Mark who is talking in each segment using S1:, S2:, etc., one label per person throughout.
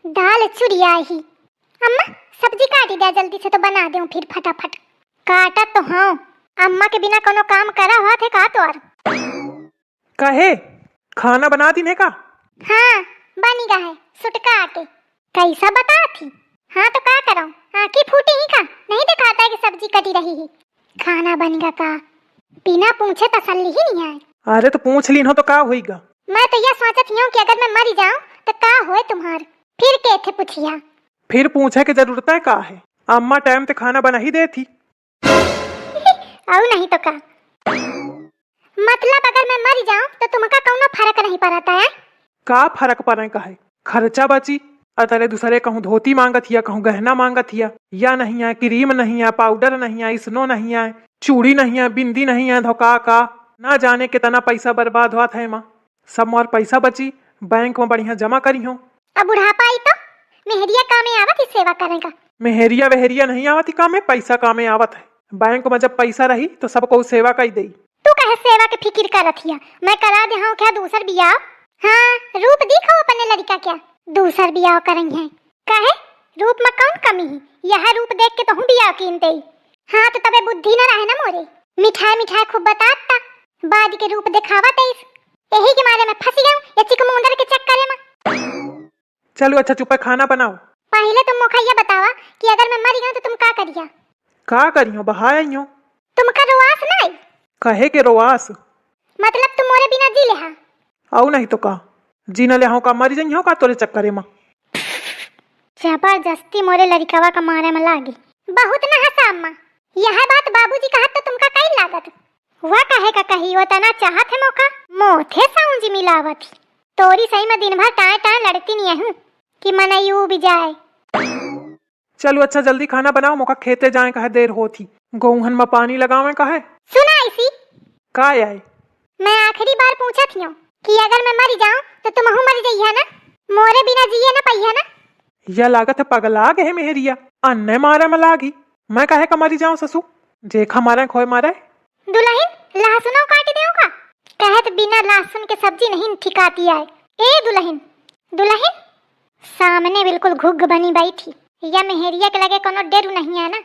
S1: दाल चुरिया ही। अम्मा सब्जी काटी दे जल्दी से तो बना दूं फिर फटाफट। काटा तो हाँ, अम्मा के बिना कोनो काम करा हुआ थे का तोर।
S2: कहे खाना बना दी ने का?
S1: हाँ बनी गा है सुटका आके। कैसा बता थी? हाँ तो का करूं, आँखी फूटी ही का नहीं दिखाता है कि सब्जी कटी रही है। खाना बनेगा का बिना पूछे तसल्ली ही नहीं है।
S2: अरे तो पूछ ली हो तो का होईगा?
S1: मैं तो यह सोचत हूँ कि अगर मैं मरी जाऊं तो का होए तुम्हार। फिर के थे पूछिया।
S2: फिर पूछे के जरूरत है का है? अम्मा टाइम ते खाना बना ही दे थी।
S1: और नहीं तो का मतलब अगर मैं मरी जाऊं तो तुमका कौनो फर्क नहीं पड़ता है?
S2: का फर्क पड़े का है? खर्चा बची। अतरे दूसरे कहूँ धोती मांगत हिया, कहूँ गहना मांगत हिया, या नहीं है क्रीम नहीं है, पाउडर नहीं है, स्नो नहीं है, चूड़ी नहीं है, बिंदी नहीं है, धोखा का ना जाने कितना पैसा बर्बाद हुआ था माँ। सब मोर पैसा बची बैंक में बढ़िया जमा करी हूँ।
S1: अब बुढ़ापा आई तो मेहरिया कामे आवत ही सेवा करेगा।
S2: मेहरिया वहरिया नहीं आवती कामे, पैसा कामे आवत है। बैंक में जब पैसा रही तो सबको सेवा कही दई।
S1: तू कहे सेवा के फिक्र करत हिया, मैं करा दे हूं क्या दूसर बियाह? हाँ रूप दिखाओ अपने लड़का क्या दूसर बियाह करेंगे। कहे रूप में कौन कमी है? यह रूप देख के तो हूँ बियाह कीन दे। हाँ तो तबे बुद्धि न रहे ना मोरे। मिठाई मिठाई खूब बताता बाद के रूप दिखावा तेईस। यही के मारे में फंसी गई ये चिकमुंदर के चक्कर में।
S2: चलो अच्छा चुप है, खाना बनाओ।
S1: पहले तुम मुखा ये बतावा कि अगर मैं मरी गई तो तुम का करिया?
S2: का करियो बहाया यूं?
S1: तुमका रोआस नहीं?
S2: कहे के रोआस
S1: मतलब तुम मोरे बिना जी ले हा?
S2: औ नहीं तो का जीना ले हो का मरी जई हो का तोरे चक्करे में?
S1: जबरदस्ती मोरे लड़कवा का मारे में लागी। बहुत न हंसा अम्मा। यह बात बाबूजी कहत तो तुमका कई लागत हुआ कहे का कही होता ना चाहत है मौका मोथे साउंजी मिलावत ही। तोरी सही में दिन भर टाए टाए लड़ती नहीं हूँ कि मन यू भी जाए।
S2: चलो अच्छा जल्दी खाना बनाओ, मौका खेते जाए कहे देर होती। गोहन में पानी लगावे कहे।
S1: सुना इसी
S2: का आए?
S1: मैं आखिरी बार पूछा थी कि अगर मैं मरी जाऊं तो तुम मर जाइए ना, मोरे बिना जिए ना पहिया ना।
S2: यह लागत है पगला गए मेहरिया, अन्ने मारे में लागी। मैं कहे का मरी जाऊं ससु? जेखा मारे खोए मारे।
S1: दुल्हन लहसुनो काट देऊ का? कहत बिना लहसुन के सब्जी नहीं ठिकाती आए। ए दुल्हन दुल्हन सामने बिल्कुल घुग बनी बैठी। या मेहरिया के लगे कोनो डेरू नहीं है ना,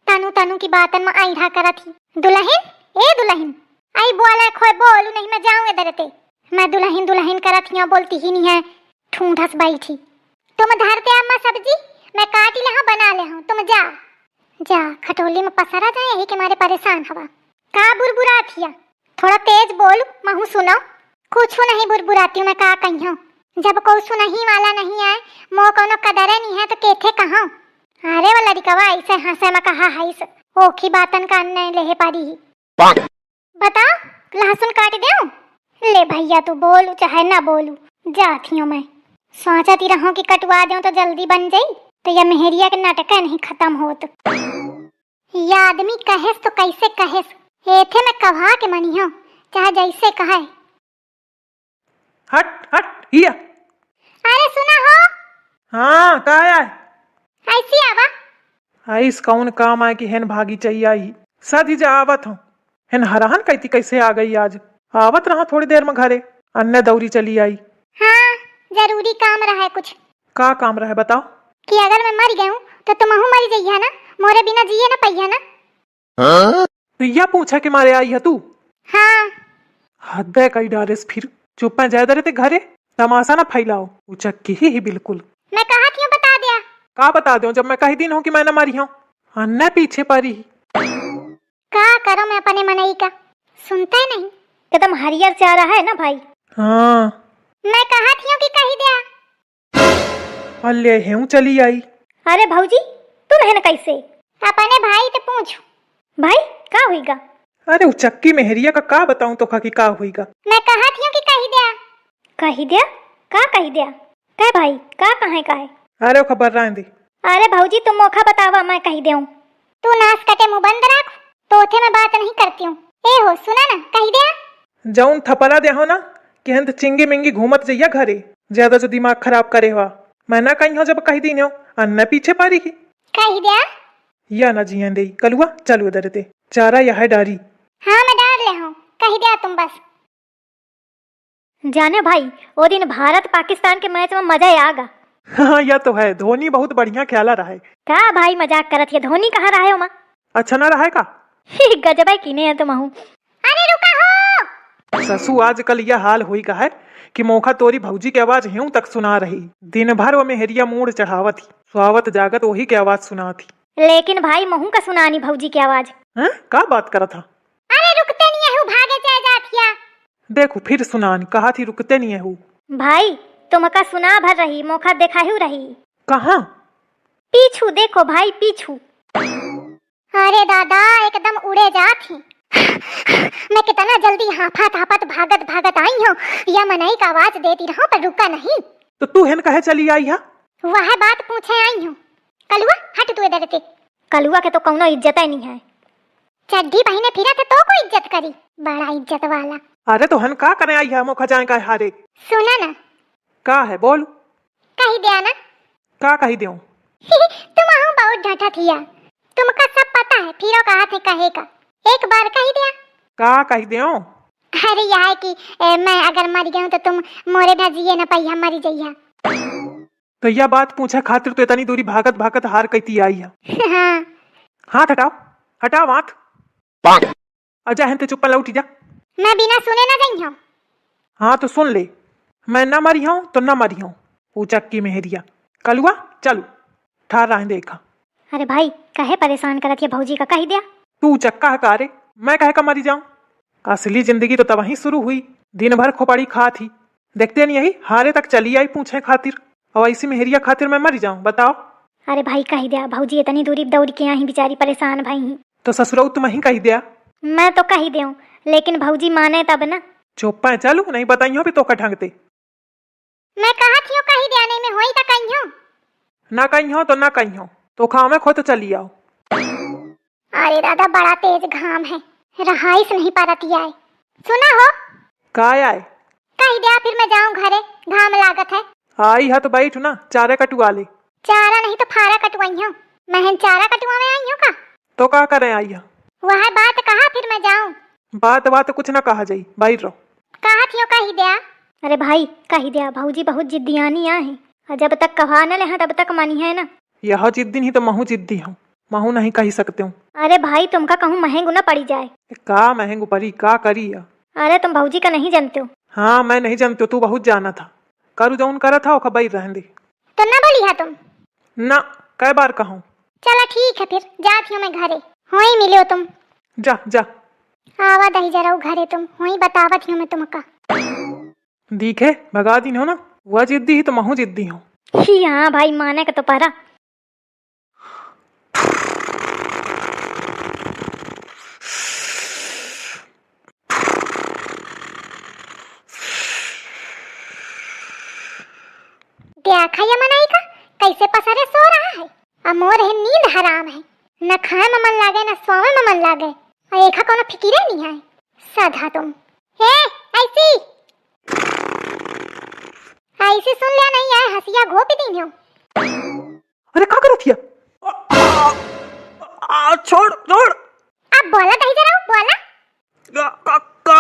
S1: तनु तनु की बातन में आईढ़ा करा थी। दुल्हन ए दुल्हन आई बोला खोए बोलू नहीं, मैं जाऊं इधर ते। मैं दुल्हन दुल्हन करा थी बोलती ही नहीं है, ठूंठस बैठी। तुम धरते अम्मा सब्जी मैं काट ले बना ले हूं, तुम जा जा खटोली में पसरा जाए यही के मारे परेशान हवा। का बुरबुरा थिया? थोड़ा तेज बोल महू सुनो। कुछ नहीं बुरबुराती मैं का कहियो, जब को सुनही वाला नहीं आए मो कोनो कदर नहीं है तो केथे कहां। अरे वाला लड़कवा ऐसे हंसे में कहा है इस ओखी बातन का नहीं ले पारी ही। बता लहसुन काट देऊं? ले भैया तू बोलू चाहे ना बोलू जाती हूँ मैं। सोचती रहूं कि कटवा दूं तो जल्दी बन जाई तो यह मेहरिया के नाटक नहीं खत्म होत। यह आदमी कहेस तो कैसे कहेस, एथे में कहा के मनी हो चाहे जैसे कहे।
S2: हट हट हिया।
S1: अरे सुना हो?
S2: हाँ का आए?
S1: ऐसी आवा
S2: आइस कौन काम आए कि हेन भागी चाहिए आई सदी जा आवत हूँ। हेन हराहन कहती कैसे आ गई आज? आवत रहा थोड़ी देर में घरे, अन्य दौरी चली आई।
S1: हाँ जरूरी काम रहा है कुछ।
S2: का काम रहा है बताओ?
S1: कि अगर मैं मर गई हूँ तो तुम मर जाइए ना, मोरे बिना जिए ना पहिया ना।
S2: तो यह पूछा कि मारे आई है तू?
S1: हाँ
S2: हद है कई डारेस फिर चुप में जाए रहते घरे, तमाशा ना फैलाओ। उचक्की ही बिल्कुल।
S1: मैं कहा थी बता दिया।
S2: का बता दो जब मैं कही दिन हूँ कि मैं न मरी हूँ, अन्य पीछे पड़ी।
S1: का करो मैं अपने मनई का सुनते नहीं, एकदम हरियर चारा है ना भाई।
S2: हाँ
S1: मैं कहा थी कि कही दिया।
S2: अल्ले हूँ चली आई।
S1: अरे भौजी तुम है ना कैसे? अपने भाई से पूछो। भाई का हुईगा?
S2: अरे उचक्की मेहरिया का बताऊं तो का हुईगा?
S1: मैं कहा थी कि कही दिया। कही दिया? का कही दिया? का भाई का कहाँ का है?
S2: अरे खबर रहा दे।
S1: अरे भौजी तुम मौका बतावा मैं कही देऊं। तू नाश कटे मुंह बंद रख, तोथे में बात नहीं करती हूँ। ए हो सुना ना कही दिया।
S2: जाऊन थपरा दे हो ना कि हंत चिंगी मिंगी घूमत जइया घरे, ज्यादा जो दिमाग खराब करे हुआ। मैं ना कही हो जब कही दिन हो अन्य पीछे पारी ही।
S1: कही दिया
S2: या ना जिया दे कलुआ चलो उधर ते चारा यह डारी।
S1: हाँ मैं डाल ले हूँ, कही दिया तुम बस। जाने भाई वो दिन भारत पाकिस्तान के मैच में मजा आएगा।
S2: हाँ यह तो है, धोनी बहुत बढ़िया खेला रहा है।
S1: का भाई मजाक करत है, धोनी कहाँ रहा हो माँ?
S2: अच्छा ना रहा का?
S1: गजब है किने है तुम हूँ। अरे रुका हो।
S2: ससु आजकल यह हाल हुई का है कि मौका तोरी भौजी की आवाज यूं तक सुना रही। दिन भर वो मेहरिया मूड चढ़ावत थी, स्वावत जागत वही की आवाज सुना थी।
S1: लेकिन भाई महू का सुनानी भौजी की आवाज।
S2: हैं? का बात करा था?
S1: अरे रुकते नहीं है, भागे चले जातिया।
S2: देखो फिर सुनानी, कहा थी रुकते नहीं है।
S1: भाई तुमका सुना भर रही, मौका देखा ही रही।
S2: कहाँ?
S1: पीछू देखो भाई, पीछू। अरे दादा एकदम उड़े जात ही। मैं कितना जल्दी हाफत हाफत भागत भागत आई हूँ, या मनाई का आवाज देती रहा पर रुका नहीं।
S2: तो तू हेन कहे चली आई है?
S1: वह बात पूछे आई हूँ। कलुआ हट तू इधर से। कलुआ के तो कौनो इज्जत ही नहीं है। चड्डी पहने फिरा थे तो को इज्जत करी, बड़ा इज्जत वाला।
S2: अरे तो हन का करे आई है, मौका जाए का हारे।
S1: सुना ना।
S2: का है बोल।
S1: कही दिया ना।
S2: का कही देऊं?
S1: तुम आहू बहुत ढाठा थिया, तुमका सब पता है, फिरो कहा थे कहे का। एक बार कही दिया।
S2: का कही देऊं?
S1: अरे यह है कि मैं अगर मर गया तो तुम मोरे ना जिए न पहिया मरी जइया।
S2: तो यह बात पूछे खातिर तो इतनी दूरी भागत भागत हार कहती आई है।
S1: हाँ।
S2: हाथ हटाओ, हटाओ हाथ। अजा हन ते चुप लौटी जा।
S1: मैं बिना सुने न गई हूँ।
S2: हाँ तो सुन ले, मैं न मरी हूँ तो न मरी हूँ। ऊचक्की मेहरिया कलुआ चलू ठार रहा देखा।
S1: अरे भाई कहे परेशान करत ये भौजी का, कही दिया।
S2: तू चक्का है कारे, मैं कहे का मरी जाऊं? असली जिंदगी तो तब ही शुरू हुई, दिन भर खोपड़ी खा थी, देखते नहीं यही हारे तक चली आई पूछे खातिर, और ऐसी मेहरिया खातिर मैं मरी जाऊं बताओ?
S1: अरे भाई कही दिया, भौजी इतनी दूरी दौड़ के आई बेचारी परेशान भाई ही।
S2: तो ससुराल तुम ही कही दिया।
S1: मैं तो कही दे, लेकिन भौजी माने तब ना।
S2: चुप्पा है चलू, नहीं बताइयो भी तो कठंगते।
S1: मैं कहा थी कही दिया नहीं, मैं होई तो कही हूँ।
S2: ना कही हो तो ना कही हो, तो खाओ में खो तो चली आओ।
S1: अरे दादा बड़ा तेज घाम है, रहाइश नहीं पाती आए। सुना हो
S2: का आए?
S1: कही दिया फिर मैं जाऊं घरे, घाम लागत है।
S2: आई है तो बैठ ना, चारे कटुआ ले।
S1: चारा नहीं तो फारा कटवाई हूँ, मैं चारा कटवा में आई हूँ का।
S2: तो का करे आई है?
S1: वह बात कहा फिर मैं जाऊं।
S2: बात बात कुछ ना कहा जाई, बैठ रहो।
S1: कहा थी कही दिया। अरे भाई कही दिया, भौजी बहुत जिद्दियानी है, जब तक कहा न ले तब तक मानी है ना।
S2: यह जिद्दी ही तो महू जिद्दी हूँ, महू नहीं कही सकते हूँ।
S1: अरे भाई तुमका कहूँ महंगू न पड़ी जाए।
S2: का महंगू परी, का करी है?
S1: अरे तुम भौजी का नहीं जानते हो।
S2: हाँ मैं नहीं जानती, तू बहुत जाना था, करू जौन करा था खबर रहने दे।
S1: तो न बोली है तुम
S2: ना, कै बार कहूँ।
S1: चलो ठीक है फिर जाती हूँ मैं घरे, हो ही मिलो तुम।
S2: जा जा
S1: आवा दही जरा घरे, तुम हो ही बतावत हूँ मैं तुमका।
S2: दिखे भगा दी हो ना, वह जिद्दी ही तो महू जिद्दी हूँ।
S1: हाँ भाई माने का तो पारा। देखा ये मनाई का कैसे पसरे सो रहा है। अमोर है नींद हराम है, न खाए में मन लागे न सोवे में मन लागे, और एक कोनो फिकिरे नहीं है। सधा तुम हे ऐसी ऐसी सुन लिया नहीं है, हसिया घोपी दी हो।
S2: अरे का करत हिया? छोड़ छोड़।
S1: अब बोला दही जरा, बोला।
S2: का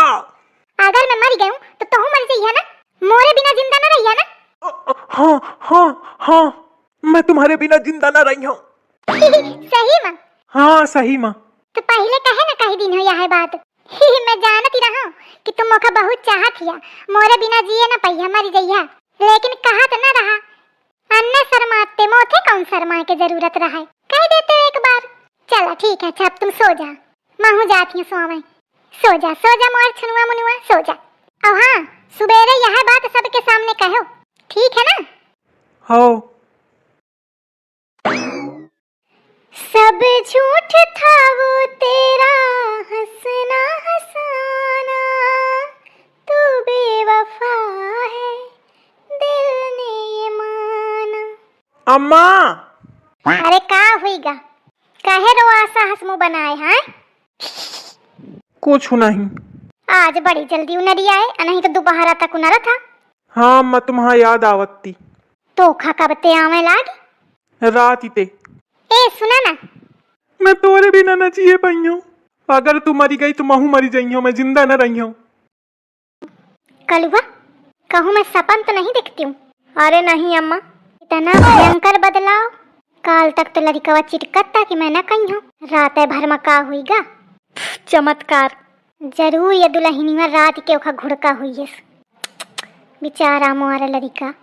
S1: अगर मैं मर गई हूँ तो तुम मर जाइए ना, मोरे बिना जिंदा न रहिए ना।
S2: हाँ हाँ हाँ, मैं तुम्हारे बिना जिंदा ना रही हूँ।
S1: सही माँ?
S2: हाँ सही माँ।
S1: तो पहले कहे ना कही दिन हो यह बात। मैं जानती रहा कि तुम मौका बहुत चाहत हिया, मोरे बिना जिए न पहिया मर जइया, लेकिन कहा तो न रहा। अन्य शर्माते मोथे कौन शर्मा के जरूरत रहा है, कह देते एक बार। चलो ठीक है, अब तुम सो जा, मैं हूँ जाती हूँ सोवे। सो जा मोर छनुआ मुनुआ, सो जा। और हाँ सुबेरे यह बात सबके सामने कहो, ठीक है ना?
S2: हो।
S1: सब झूठ था वो तेरा हंसना हंसाना, तू बेवफा है दिल ने ये माना।
S2: अम्मा।
S1: अरे का हुईगा, कहे रो आशा हंसमु बनाए हैं?
S2: कुछ नहीं,
S1: आज बड़ी जल्दी उनरी आए, नहीं तो दोपहर तक उनरा था।
S2: हाँ मैं तुम्हारा याद आवती।
S1: तो खा कब ते आवे लागी?
S2: रात ही ते।
S1: ए सुना ना,
S2: मैं तोरे बिना न जिए पाई हूँ, अगर तू मरी गई तो महू मरी जाई हूँ, मैं जिंदा न रही हूँ।
S1: कलुआ कहूँ मैं सपन तो नहीं दिखती हूँ? अरे नहीं अम्मा, इतना भयंकर बदलाव। काल तक तो लड़कवा चिटकता कि मैं न कही हूँ, रात भर में का हुईगा। चमत्कार। जरूर ये दुल्हनिया रात के ओखा घुड़का हुई है। बेचारा मोरा लड़का।